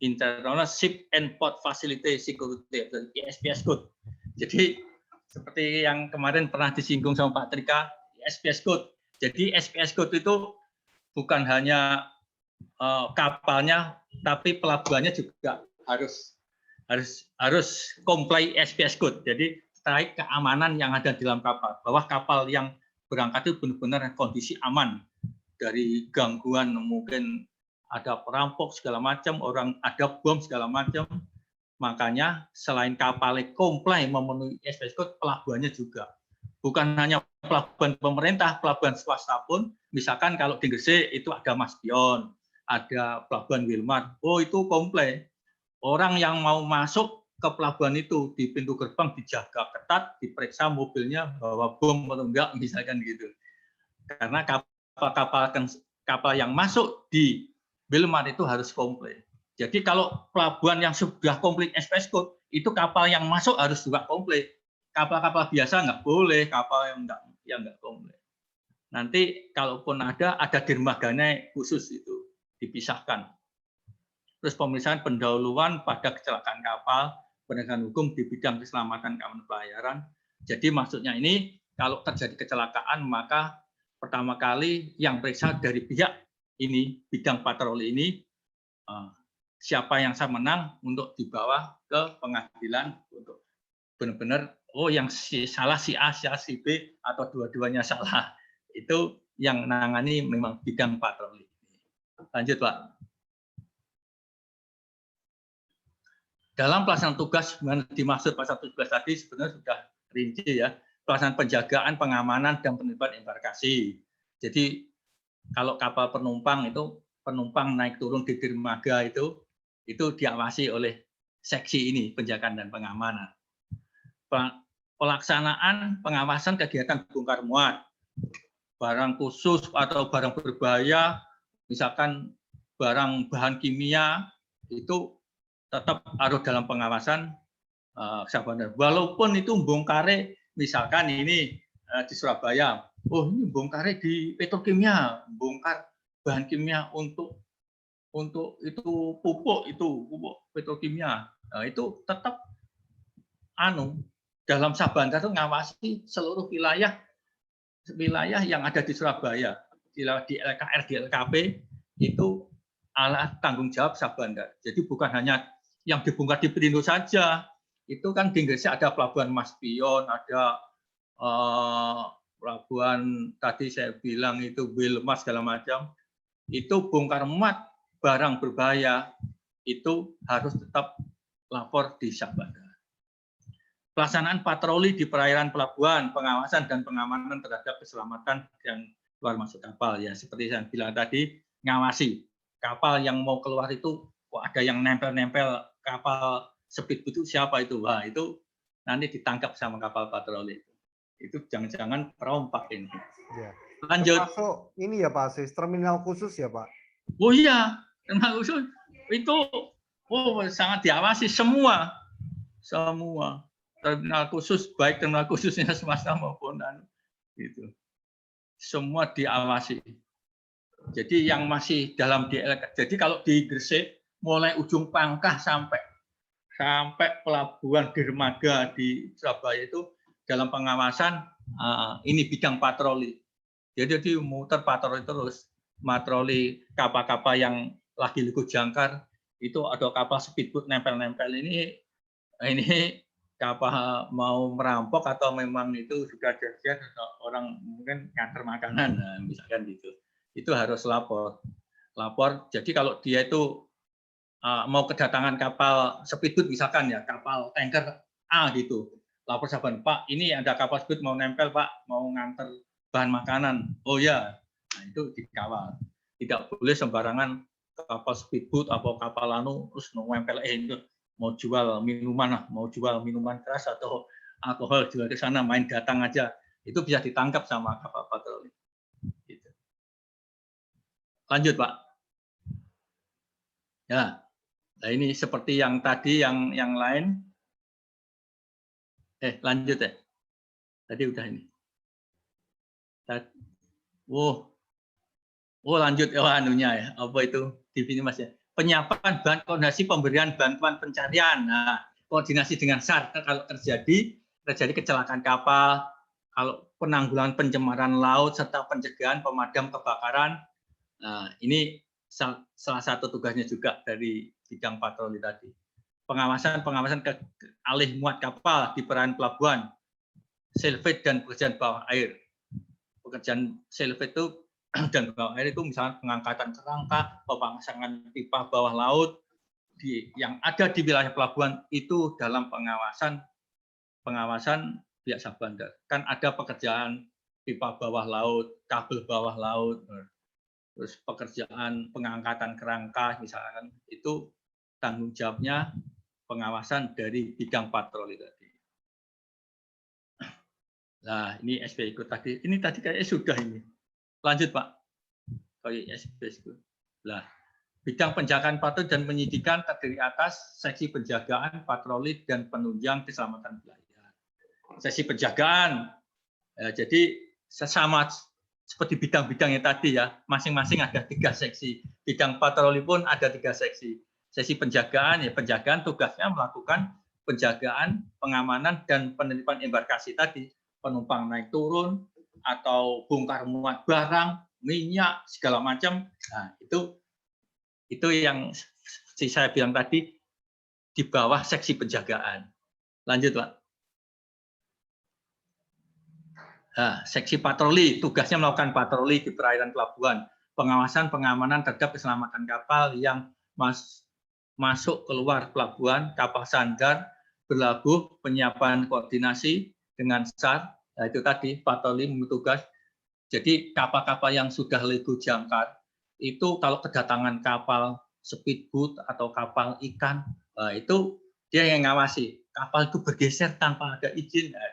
International Ship and Port Facility Security, ISPS Code. Jadi seperti yang kemarin pernah disinggung sama Pak Trika, ISPS Code. Jadi SPS Code itu bukan hanya kapalnya, tapi pelabuhannya juga harus comply SPS Code. Jadi terkait keamanan yang ada di dalam kapal, bahwa kapal yang berangkat itu benar-benar kondisi aman dari gangguan, mungkin ada perampok segala macam, orang ada bom segala macam. Makanya selain kapalnya komplain memenuhi SPS Code, pelabuhannya juga. Bukan hanya pelabuhan pemerintah, pelabuhan swasta pun, misalkan kalau di Gresik itu ada Mas Pion, ada pelabuhan Wilmar, oh itu komplain. Orang yang mau masuk ke pelabuhan itu di pintu gerbang dijaga ketat, diperiksa mobilnya bawa bom atau enggak, misalkan gitu. Karena kapal yang masuk di Wilmar itu harus komplain. Jadi kalau pelabuhan yang sudah komplit SPS Code, itu kapal yang masuk harus juga komplit. Kapal-kapal biasa nggak boleh, kapal yang nggak komplit. Nanti kalaupun ada dermaganya khusus itu, dipisahkan. Terus pemeriksaan pendahuluan pada kecelakaan kapal, penegakan hukum di bidang keselamatan keamanan pelayaran. Jadi maksudnya ini, kalau terjadi kecelakaan, maka pertama kali yang periksa dari pihak ini, bidang patroli ini, siapa yang menang untuk dibawa ke pengadilan untuk benar-benar yang salah si A, si B atau dua-duanya salah. Itu yang menangani memang bidang patroli. Lanjut, Pak. Dalam pelaksanaan tugas dimaksud pasal 17 tadi sebenarnya sudah rinci ya. Pelaksanaan penjagaan, pengamanan dan penertiban embarkasi. Jadi kalau kapal penumpang itu penumpang naik turun di dermaga itu diawasi oleh seksi ini, penjagaan dan pengamanan. Pelaksanaan pengawasan kegiatan bongkar muat, barang khusus atau barang berbahaya, misalkan barang bahan kimia, itu tetap harus dalam pengawasan Sabana. Walaupun itu bongkare, misalkan ini di Surabaya, ini bongkare di petrokimia, bongkar bahan kimia untuk itu pupuk petrokimia. Nah, itu tetap dalam Sabanda itu ngawasi seluruh wilayah yang ada di Surabaya, di LKR, di LKP itu ala tanggung jawab Sabanda. Jadi bukan hanya yang dibongkar di Perindo saja, itu kan di Gresik ada pelabuhan Mas Pion, ada pelabuhan tadi saya bilang itu Wilmas segala macam, itu bongkar muat barang berbahaya itu harus tetap lapor di Sabanda. Pelaksanaan patroli di perairan pelabuhan, pengawasan dan pengamanan terhadap keselamatan yang keluar masuk kapal. Ya, seperti saya bilang tadi, ngawasi kapal yang mau keluar itu, ada yang nempel-nempel kapal speedboat itu siapa itu? Wah, itu nanti ditangkap sama kapal patroli. Itu jangan-jangan perompak ini. Ya. Lanjut. Termasuk ini ya Pak Asis, terminal khusus ya Pak? Oh iya, terminal khusus itu sangat diawasi semua. Terminal khusus, baik terminal khususnya swasta maupun gitu. Semua diawasi. Jadi yang masih dalam DLK, jadi kalau di Gresik mulai ujung Pangkah sampai pelabuhan dermaga di Surabaya itu dalam pengawasan ini bidang patroli. Jadi muter patroli terus, patroli kapal-kapal yang lagi liku jangkar itu ada kapal speedboat nempel-nempel ini kapal mau merampok atau memang itu sudah janjian orang mungkin nganter makanan, misalkan gitu. Itu harus lapor. Jadi kalau dia itu mau kedatangan kapal speedboat misalkan ya, kapal tanker A gitu, lapor sahabat, Pak, ini ada kapal speedboat mau nempel Pak, mau nganter bahan makanan. Oh ya, nah, itu dikawal. Tidak boleh sembarangan kapal speedboat atau kapal terus nempel itu mau jual minuman keras atau alkohol jual ke sana, main datang aja, itu bisa ditangkap sama kapal patroli. Gitu. Lanjut Pak. Ya, nah ini seperti yang tadi yang lain. Lanjut ya. Tadi udah ini. Lanjut anunya ya. Apa itu di sini Mas ya? Penyiapan bahan koordinasi pemberian bantuan pencarian. Nah, koordinasi dengan SAR kalau terjadi kecelakaan kapal, kalau penanggulangan pencemaran laut serta pencegahan pemadam kebakaran. Nah, ini salah satu tugasnya juga dari bidang patroli tadi. pengawasan alih muat kapal di perairan pelabuhan, silvit dan pekerjaan bawah air. Pekerjaan silvit itu dan bawah air itu misalnya pengangkatan kerangka, pemasangan pipa bawah laut yang ada di wilayah pelabuhan itu dalam pengawasan pihak Syah Bandar. Kan ada pekerjaan pipa bawah laut, kabel bawah laut, terus pekerjaan pengangkatan kerangka misalkan, itu tanggung jawabnya pengawasan dari bidang patroli tadi. Nah, ini SP ikut tadi. Ini tadi kayaknya sudah ini. Lanjut, Pak. Kayak SP itu. Nah, bidang penjagaan patroli dan penyidikan terdiri atas seksi penjagaan, patroli, dan penunjang keselamatan belayar. Seksi penjagaan, jadi sesama seperti bidang-bidangnya tadi ya, masing-masing ada 3 seksi. Bidang patroli pun ada 3 seksi. Seksi penjagaan, ya penjagaan tugasnya melakukan penjagaan, pengamanan, dan penitipan embarkasi tadi. Penumpang naik turun, atau bongkar muat barang, minyak, segala macam. Nah, itu yang saya bilang tadi di bawah seksi penjagaan. Lanjut, Pak. Nah, seksi patroli, tugasnya melakukan patroli di perairan pelabuhan, pengawasan pengamanan terhadap keselamatan kapal yang masuk keluar pelabuhan, kapal sandar, berlabuh, penyiapan koordinasi dengan SAR, nah itu tadi patroli tugas. Jadi kapal-kapal yang sudah lego jangkar itu kalau kedatangan kapal speedboat atau kapal ikan, nah itu dia yang ngawasi. Kapal itu bergeser tanpa ada izin, nah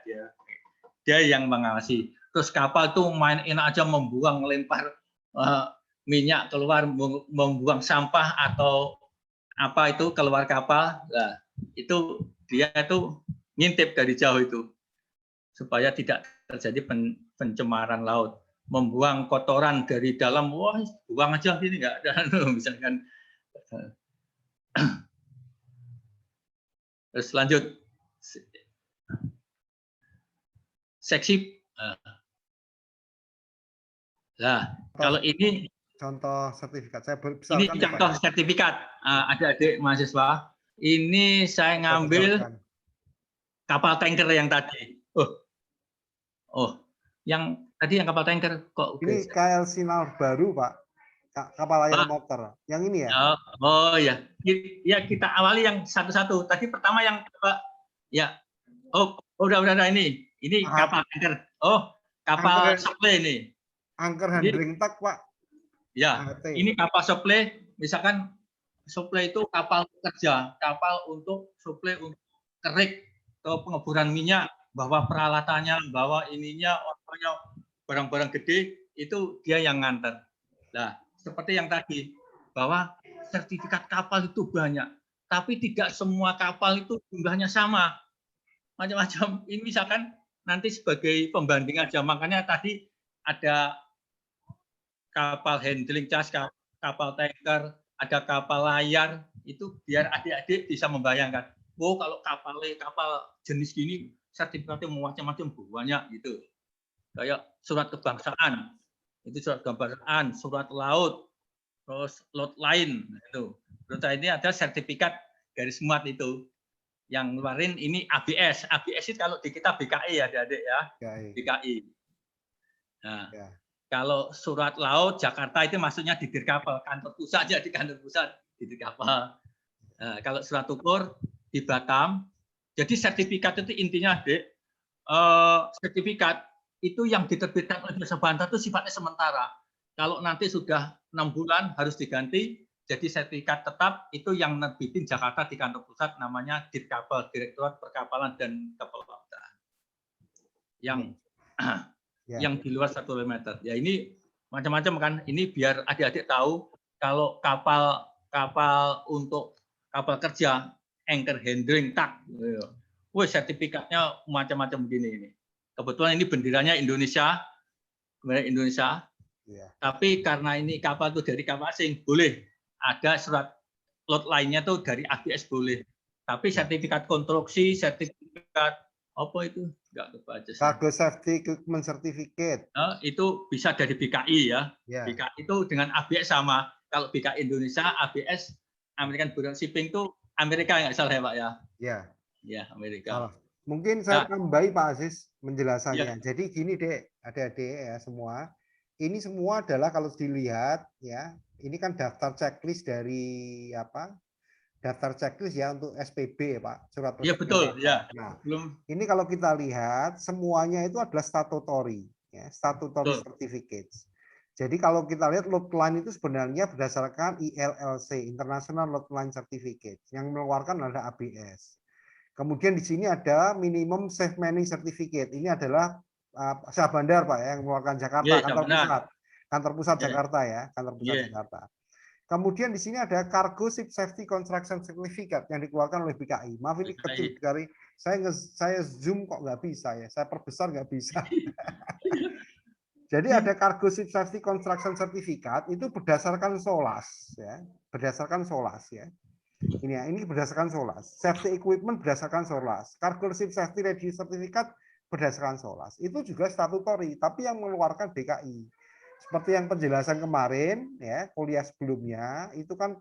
dia yang mengawasi. Terus kapal itu main enak aja membuang, melempar minyak keluar, membuang sampah atau apa itu keluar kapal. Nah, itu dia itu ngintip dari jauh itu supaya tidak terjadi pencemaran laut. Membuang kotoran dari dalam, wah buang aja ini nggak ada, misalkan. Terus lanjut. Seksi. Nah, kalau ini contoh sertifikat saya ini contoh sertifikat adik-adik mahasiswa. Ini saya ngambil kapal tanker yang tadi. Yang tadi yang kapal tanker kok. Ini KL Sinar baru, Pak. Kapal layar motor. Yang ini ya? Oh ya. Ya kita awali yang satu-satu. Tadi pertama yang ya. Udah ini. Ini kapal tanker. Kapal supply ini. Anchor handling tug, Pak. Ya, ini kapal supply. Misalkan supply itu kapal kerja, kapal untuk supply untuk kerik atau pengeboran minyak, bawa peralatannya, bawa ininya, barang-barang gede, itu dia yang nganter. Nah, seperti yang tadi, bahwa sertifikat kapal itu banyak, tapi tidak semua kapal itu jumlahnya sama. Macam-macam. Ini misalkan nanti sebagai pembanding aja, makanya tadi ada kapal handling charge, kapal tanker, ada kapal layar, itu biar adik-adik bisa membayangkan, kalau kapal jenis gini sertifikatnya macam-macam banyak gitu. Kayak surat kebangsaan, itu surat kebangsaan, surat laut, terus lot lain itu. Terus ini ada sertifikat garis muat itu. Yang ngeluarin ini ABS. ABS itu kalau di kita BKI ya adik-adik ya. BKI. Nah, kalau surat laut Jakarta itu maksudnya di Dirkapal, kantor pusat aja di kantor pusat di Dirkapal. Nah, kalau surat ukur di Batam. Jadi sertifikat itu intinya, Dek, sertifikat itu yang diterbitkan oleh Syah Bandar itu sifatnya sementara. Kalau nanti sudah 6 bulan harus diganti. Jadi sertifikat tetap itu yang nerbitin Jakarta di kantor pusat namanya Dirkapal, Direktorat Perkapalan dan Kepelautan. Yang di luar 1 km. Ya ini macam-macam kan. Ini biar adik-adik tahu kalau kapal untuk kapal kerja anchor handling tug. Sertifikatnya macam-macam begini ini. Kebetulan ini benderanya Indonesia. Tapi karena ini kapal itu dari kapal asing boleh. Ada surat lot lainnya tuh dari ABS boleh. Tapi sertifikat konstruksi, sertifikat apa itu nggak kebaca. Cargo Safety Equipment Certificate. Itu bisa dari BKI ya. BKI itu dengan ABS sama. Kalau BKI Indonesia, ABS American Bureau of Shipping itu Amerika nggak salah ya Pak ya? Ya, Ya Amerika. salah. Mungkin saya Nah. tambahi Pak Aziz penjelasannya. Ya. Jadi gini dek, adik-adik ya semua. Ini semua adalah kalau dilihat ya, ini kan daftar checklist dari apa? Daftar checklist ya untuk SPB ya Pak, surat Ya persetujuan betul kapal. ya. Nah, Belum. ini kalau kita lihat semuanya itu adalah statutory, ya, statutory Betul. certificates. Jadi kalau kita lihat load line itu sebenarnya berdasarkan ILLC, International Load Line Certificate, yang mengeluarkan adalah ABS. Kemudian di sini ada minimum safe manning certificate. Ini adalah Syah Bandar Pak ya, yang mengeluarkan Jakarta, Ya, kantor benar. pusat, kantor pusat Ya. Jakarta ya, kantor pusat Ya. Jakarta. Kemudian di sini ada Cargo Ship Safety Construction Certificate yang dikeluarkan oleh BKI. Maaf ini kecil dari saya zoom kok nggak bisa ya, saya perbesar nggak bisa. Jadi ada Cargo Ship Safety Construction Certificate itu berdasarkan SOLAS ya, berdasarkan SOLAS ya. Ini ya, ini berdasarkan SOLAS. Safety Equipment berdasarkan SOLAS. Cargo Ship Safety Ready Certificate berdasarkan SOLAS. Itu juga statutory, tapi yang mengeluarkan BKI. Seperti yang penjelasan kemarin ya, kuliah sebelumnya itu kan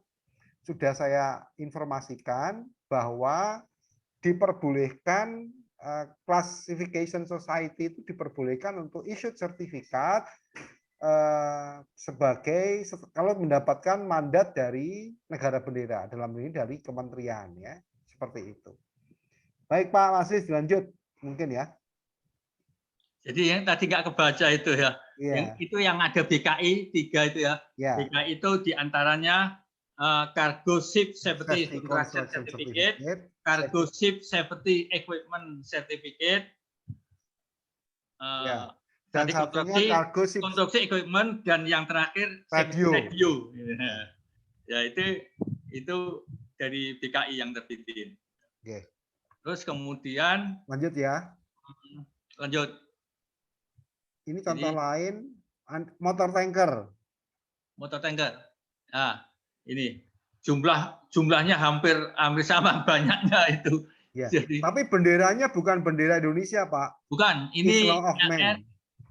sudah saya informasikan bahwa diperbolehkan classification society itu diperbolehkan untuk issue sertifikat sebagai kalau mendapatkan mandat dari negara bendera, dalam ini dari kementerian ya, seperti itu. Baik Pak Aziz, lanjut mungkin ya. Jadi yang tadi nggak kebaca itu ya, itu yang ada BKI 3 itu ya. BKI itu diantaranya Cargo Ship Safety Construction Certificate, Cargo Ship Safety Equipment Certificate, dan satunya konstruksi equipment, dan yang terakhir radio. Ya itu dari BKI yang terbitin. Terus kemudian lanjut ya. Lanjut. Ini contoh lain motor tanker. Motor tanker. Nah, ini jumlahnya hampir sama banyaknya itu. Ya. Jadi, tapi benderanya bukan bendera Indonesia, Pak. Bukan, ini LR.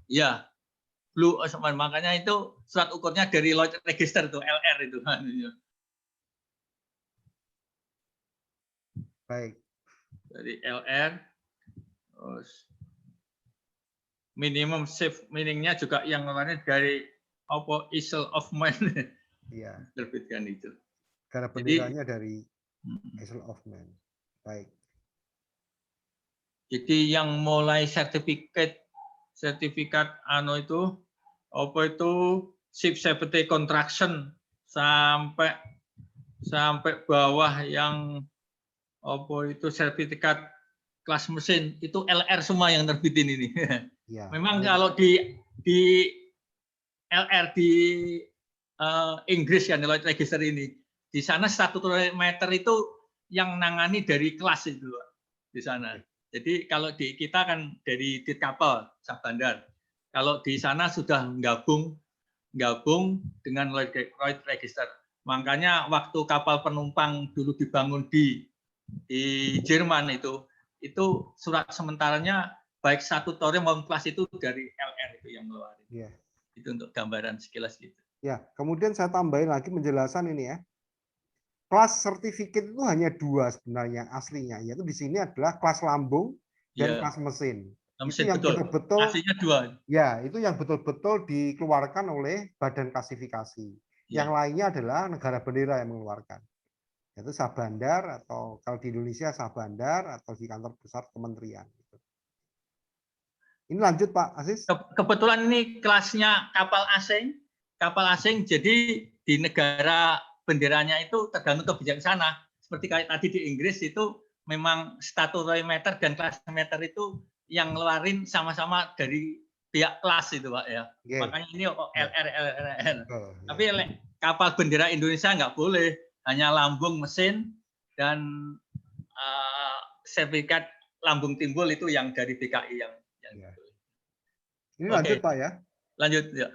Ya. Blue Ocean, makanya itu surat ukurnya dari Lloyd Register itu LR itu. Baik. Dari LR. Terus minimum safe meaningnya juga yang kemarin dari Isle of Man. Iya. Terbitkan itu. Karena benderanya dari Isle of Man. Baik. Jadi yang mulai sertifikat itu ship safety contraction sampai bawah yang sertifikat kelas mesin itu LR semua yang terbitin ini. Ya, memang kalau di LR di Inggris kan Lloyd Register ini, di sana statutory matter itu yang nangani dari kelas itu di sana. Jadi kalau di kita kan dari Ditkapal Syah Bandar. Kalau di sana sudah gabung dengan Lloyd Register. Makanya waktu kapal penumpang dulu dibangun di Jerman itu surat sementaranya baik statutory maupun kelas itu dari LR itu yang ngeluarin. Yeah. Itu untuk gambaran sekilas gitu. Ya, kemudian saya tambahin lagi penjelasan ini ya. Kelas sertifikat itu hanya 2 sebenarnya aslinya, yaitu di sini adalah kelas lambung dan kelas mesin. Itu yang betul-betul aslinya 2. Ya, itu yang betul-betul dikeluarkan oleh badan klasifikasi. Yang lainnya adalah negara bendera yang mengeluarkan. Yaitu Syah Bandar, atau kalau di Indonesia Syah Bandar, atau di kantor pusat kementerian. Ini lanjut Pak Aziz. Kebetulan ini kelasnya kapal asing, jadi di negara benderanya itu tergantung kebijakan sana. Seperti kayak tadi di Inggris itu memang statutory matter dan class matter itu yang ngeluarin sama-sama dari pihak kelas itu Pak ya. Makanya ini LR. Tapi kapal bendera Indonesia nggak boleh, hanya lambung, mesin, dan sertifikat lambung timbul itu yang dari BKI yang Ini lanjut Pak ya. Lanjut ya.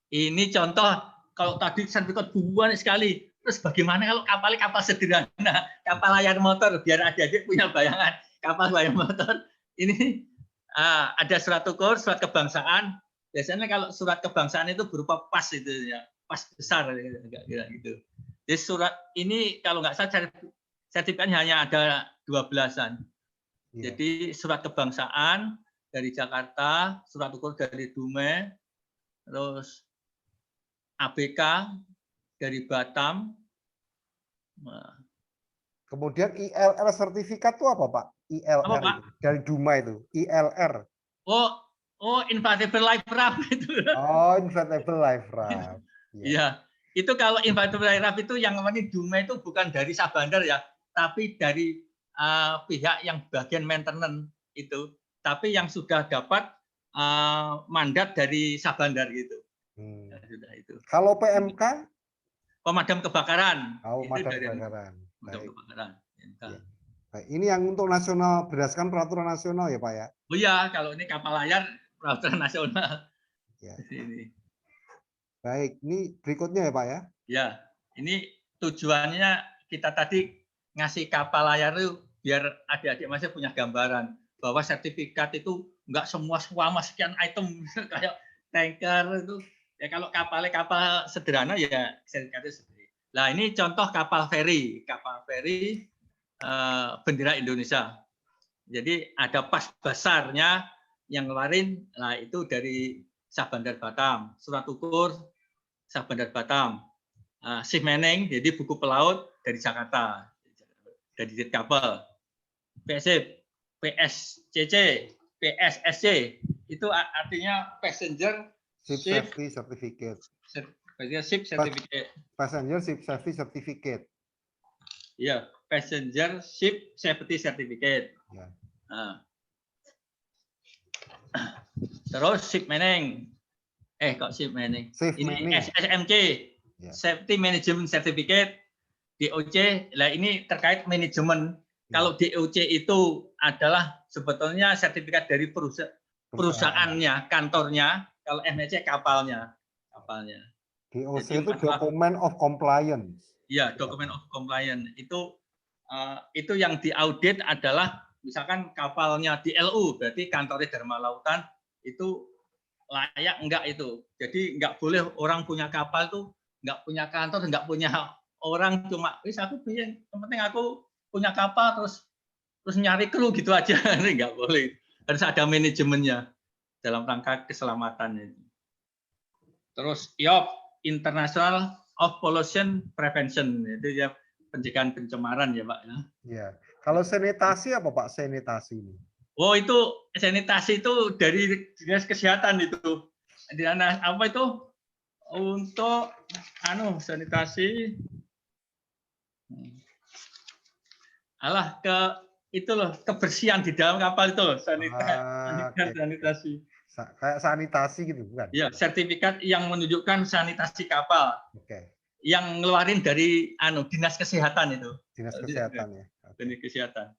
Ini contoh, kalau tadi sertifikat banyak sekali. Terus bagaimana kalau kapal sederhana, kapal layar motor, biar adik-adik punya bayangan. Kapal layar motor, ini ada surat ukur, surat kebangsaan. Biasanya kalau surat kebangsaan itu berupa pas itu ya, pas besar gitu. Di surat ini kalau nggak salah sertifikatnya hanya ada 12-an. Iya. Jadi surat kebangsaan dari Jakarta, surat ukur dari Dumai, terus ABK dari Batam. Nah, Kemudian ILR sertifikat itu apa, Pak? ILR apa, Pak? itu, dari Duma itu. ILR. Oh, inflatable life raft itu. Oh, inflatable life raft. Iya. Itu kalau inflatable life raft itu yang namanya Dumai itu bukan dari Sabandar ya, tapi dari pihak yang bagian maintenance itu. Tapi yang sudah dapat mandat dari Sabandar gitu. Ya, sudah itu. Kalau PMK? Pemadam kebakaran. Oh, Itu pemadam dari kebakaran. pemadam kebakaran. Ya. Baik, ini yang untuk nasional berdasarkan peraturan nasional ya, Pak ya? Oh iya, kalau ini kapal layar peraturan nasional. Ya. Ini. Baik, ini berikutnya ya, Pak ya? Ya, ini tujuannya kita tadi ngasih kapal layar itu biar adik-adik masih punya gambaran bahwa sertifikat itu enggak semua sekian item kayak tanker itu. Ya kalau kapal sederhana ya sertifikatnya sendiri. Nah ini contoh kapal feri bendera Indonesia. Jadi ada pas besarnya yang ngeluarin, nah itu dari Sabandar Batam, surat ukur Sabandar Batam, Sif Meneng, jadi buku pelaut dari Jakarta, dari Dirkabel, PSCC, PSSC, itu artinya passenger Ship Safety Certificate. Ship Certificate. Passenger Ship Safety Certificate. Iya, Passenger Ship Safety Certificate. Ya. Nah. Terus Ship Meneng. Kok Ship Meneng? Ini SSMC, ya. Safety Management Certificate, DOC. Nah ini terkait manajemen. Ya. Kalau DOC itu adalah sebetulnya sertifikat dari perusahaannya, kantornya. Kalau MNC kapalnya. DOC jadi, itu Document of Compliance. Iya, Document of Compliance. Itu yang diaudit adalah misalkan kapalnya di LU, berarti kantornya Dharma Lautan itu layak enggak itu. Jadi enggak boleh orang punya kapal tuh enggak punya kantor, enggak punya orang cuma aku yang penting aku punya kapal terus nyari kru gitu aja. Enggak boleh. Harus ada manajemennya dalam rangka keselamatan itu. Terus IOP, International of Pollution Prevention, itu ya pencegahan pencemaran ya Pak. Ya. Kalau sanitasi apa Pak sanitasi ini? Oh itu sanitasi itu dari dinas kesehatan itu. Dinas apa itu untuk sanitasi. Itu loh kebersihan di dalam kapal itu loh sanitasi. Kayak sanitasi gitu bukan? Ya, sertifikat yang menunjukkan sanitasi kapal. Oke. Yang ngeluarin dari dinas kesehatan itu. Dinas kesehatan ya. Dinas kesehatan.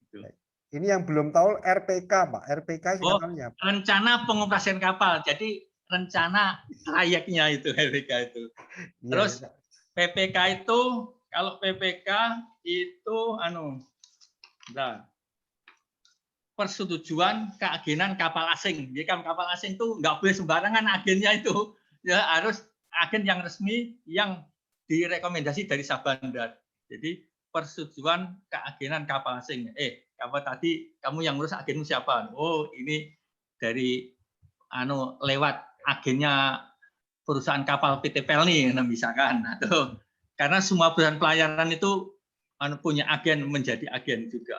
Itu. Ini yang belum tahu RPK, Pak. RPK singkatannya apa? Rencana pengoperasian kapal. Jadi rencana trayeknya itu RPK itu. Terus ya. PPK itu kalau PPK itu persetujuan keagenan kapal asing. Jadi kapal asing itu nggak boleh sembarangan agennya itu. Ya harus agen yang resmi yang direkomendasi dari Sabandar. Jadi persetujuan keagenan kapal asing. Kapal tadi kamu yang ngurus agenmu siapa? Oh, ini dari lewat agennya perusahaan kapal PT Pelni misalkan atau karena semua perusahaan pelayaran itu punya agen menjadi agen juga.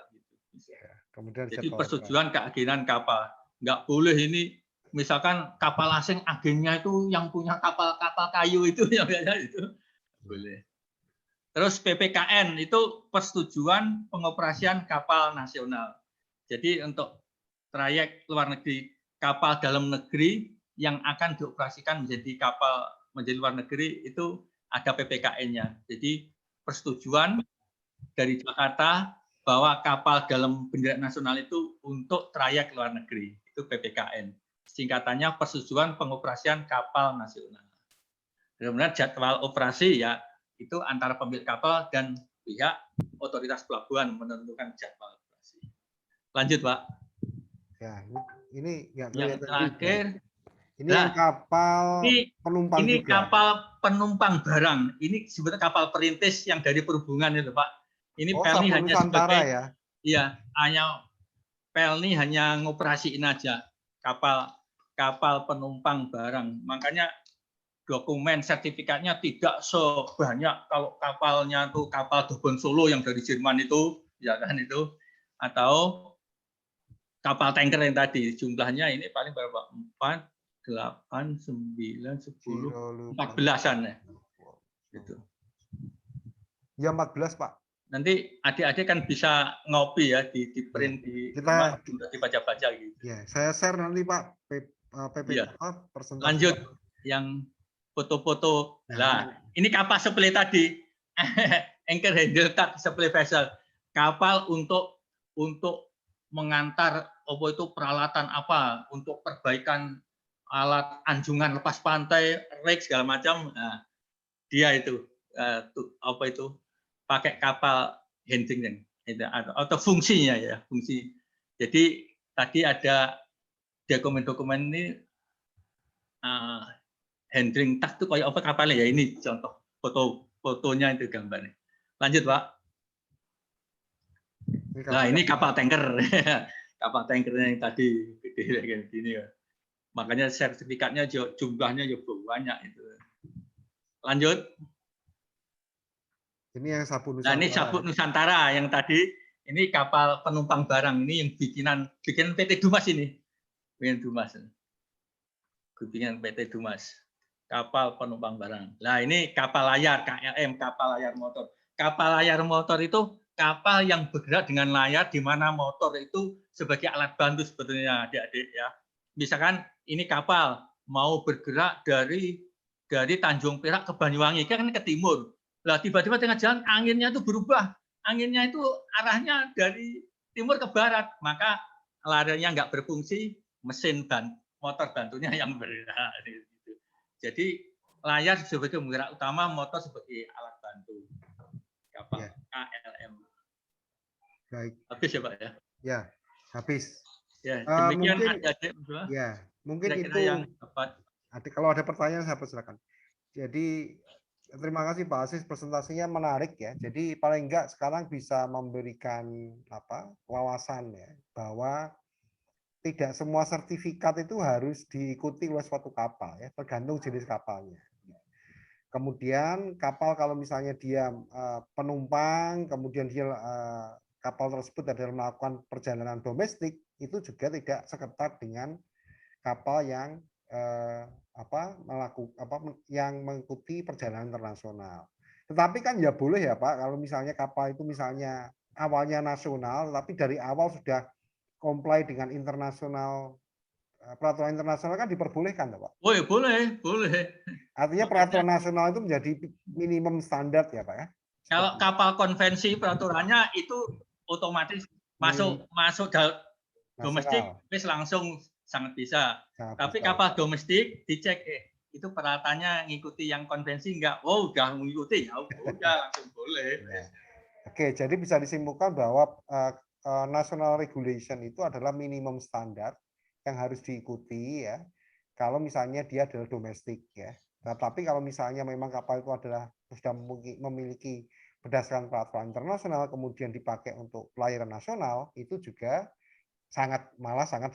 Kemudian jadi persetujuan keagenan kapal. Nggak boleh ini misalkan kapal asing agennya itu yang punya kapal kayu itu yang itu boleh. Terus PPKN itu persetujuan pengoperasian kapal nasional. Jadi untuk trayek luar negeri, kapal dalam negeri yang akan dioperasikan menjadi luar negeri itu ada PPKN-nya. Jadi persetujuan dari Jakarta bahwa kapal dalam bendera nasional itu untuk trayek luar negeri, itu PPKN. Singkatannya persetujuan pengoperasian kapal nasional. Kemudian jadwal operasi ya itu antara pemilik kapal dan pihak otoritas pelabuhan menentukan jadwal operasi. Lanjut Pak. Ya, ini yang terakhir Ini yang kapal penumpang ini juga. kapal penumpang barang. Ini sebetulnya kapal perintis yang dari perhubungan itu, Pak. Ini Pelni Sabun hanya Nusantara sebagai ya. iya, hanya Pelni hanya ngoperasiin aja kapal penumpang barang. Makanya dokumen sertifikatnya tidak sebanyak kalau kapalnya tuh kapal Dobon Solo yang dari Jerman itu, ya kan itu, atau kapal tanker yang tadi. Jumlahnya ini paling berapa? 4, 8, 9, 10, 14-an ya. Gitu. Ya 14, Pak. Nanti adik-adik kan bisa ngopi ya di print di rumah, dibaca-baca gitu. Ya, saya share nanti Pak Iya. presentasi. Lanjut yang foto-foto. Nah, ini kapal supply tadi. Anchor handle tug supply vessel. Kapal untuk mengantar peralatan apa untuk perbaikan alat anjungan lepas pantai, rig segala macam. Nah, dia itu pakai kapal handling itu atau fungsinya ya, fungsi. Jadi tadi ada dokumen-dokumen ini handling tug itu kayak apa kapalnya ya, ini contoh fotonya itu gambarnya. Lanjut, Pak. Nah, ini kapal tanker. Kapal tankernya yang tadi gede kayak gini ya. Makanya sertifikatnya jumlahnya juga banyak itu. Lanjut. Ini yang Sabun Nah, Nusantara. ini Sabun Nusantara yang tadi ini kapal penumpang barang ini yang bikinan PT Dumas ini. Bikinan Dumas. Bikinan PT Dumas. Kapal penumpang barang. Nah, ini kapal layar KLM, kapal layar motor. Kapal layar motor itu kapal yang bergerak dengan layar di mana motor itu sebagai alat bantu sebetulnya adik-adik ya. Misalkan ini kapal mau bergerak dari Tanjung Perak ke Banyuwangi kan ke timur. Lah tiba-tiba tengah jalan anginnya itu berubah. Anginnya itu arahnya dari timur ke barat, maka layarnya nggak berfungsi, mesin motor bantunya yang bergerak. Jadi layar sebagai penggerak utama, motor sebagai alat bantu. Kapal KLM. Baik. Habis ya Pak ya? Ya, habis. Ya, demikian mungkin, adik-adik. Ya, mungkin kira-kira itu. Yang dapat. Kalau ada pertanyaan saya persilakan. Jadi terima kasih Pak Asis, presentasinya menarik ya. Jadi paling enggak sekarang bisa memberikan wawasan ya bahwa tidak semua sertifikat itu harus diikuti oleh suatu kapal ya, tergantung jenis kapalnya. Kemudian kapal kalau misalnya dia penumpang, kemudian dia kapal tersebut adalah melakukan perjalanan domestik, itu juga tidak seketat dengan kapal yang yang mengikuti perjalanan internasional. Tetapi kan ya boleh ya Pak, kalau misalnya kapal itu misalnya awalnya nasional, tapi dari awal sudah comply dengan internasional, peraturan internasional kan diperbolehkan, Pak? Oh ya, boleh. Artinya peraturan nasional itu menjadi minimum standar ya Pak ya? Kalau kapal konvensi peraturannya itu otomatis masuk domestik, wis langsung sangat bisa. Tapi kapal domestik dicek itu peralatannya ngikuti yang konvensi enggak? Oh, udah mengikuti ya udah langsung boleh. Oke, jadi bisa disimpulkan bahwa national regulation itu adalah minimum standar yang harus diikuti ya. Kalau misalnya dia adalah domestik ya. Nah, tapi kalau misalnya memang kapal itu adalah sudah memiliki berdasarkan peraturan internasional kemudian dipakai untuk pelayaran nasional, itu juga sangat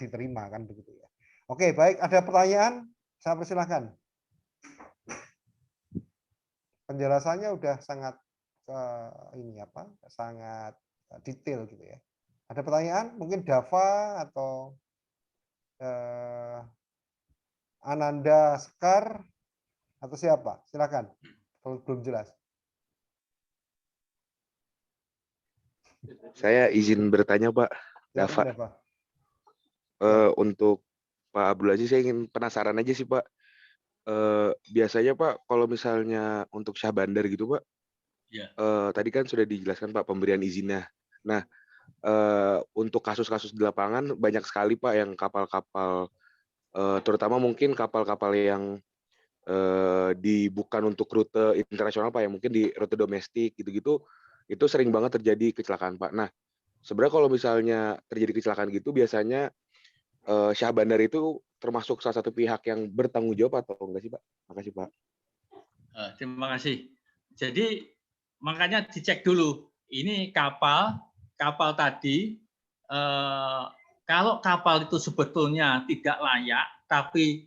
diterima kan begitu ya. Oke, baik, ada pertanyaan? Saya persilahkan. Penjelasannya udah sangat sangat detail gitu ya. Ada pertanyaan? Mungkin Dava atau Ananda Sekar atau siapa? Silakan. Kalau belum jelas. Saya izin bertanya, Pak. Dava. Untuk Pak Abdul Aziz, saya ingin penasaran aja sih, Pak. Biasanya, Pak, kalau misalnya untuk Syah Bandar gitu, Pak, tadi kan sudah dijelaskan, Pak, pemberian izinnya. Nah, untuk kasus-kasus di lapangan banyak sekali, Pak, yang kapal-kapal, terutama mungkin kapal-kapal yang bukan untuk rute internasional, Pak, yang mungkin di rute domestik gitu-gitu, itu sering banget terjadi kecelakaan, Pak. Nah, sebenarnya kalau misalnya terjadi kecelakaan gitu, biasanya Syah Bandar itu termasuk salah satu pihak yang bertanggung jawab atau enggak sih Pak? Makasih Pak. Terima kasih. Jadi makanya dicek dulu. Ini kapal tadi, kalau kapal itu sebetulnya tidak layak, tapi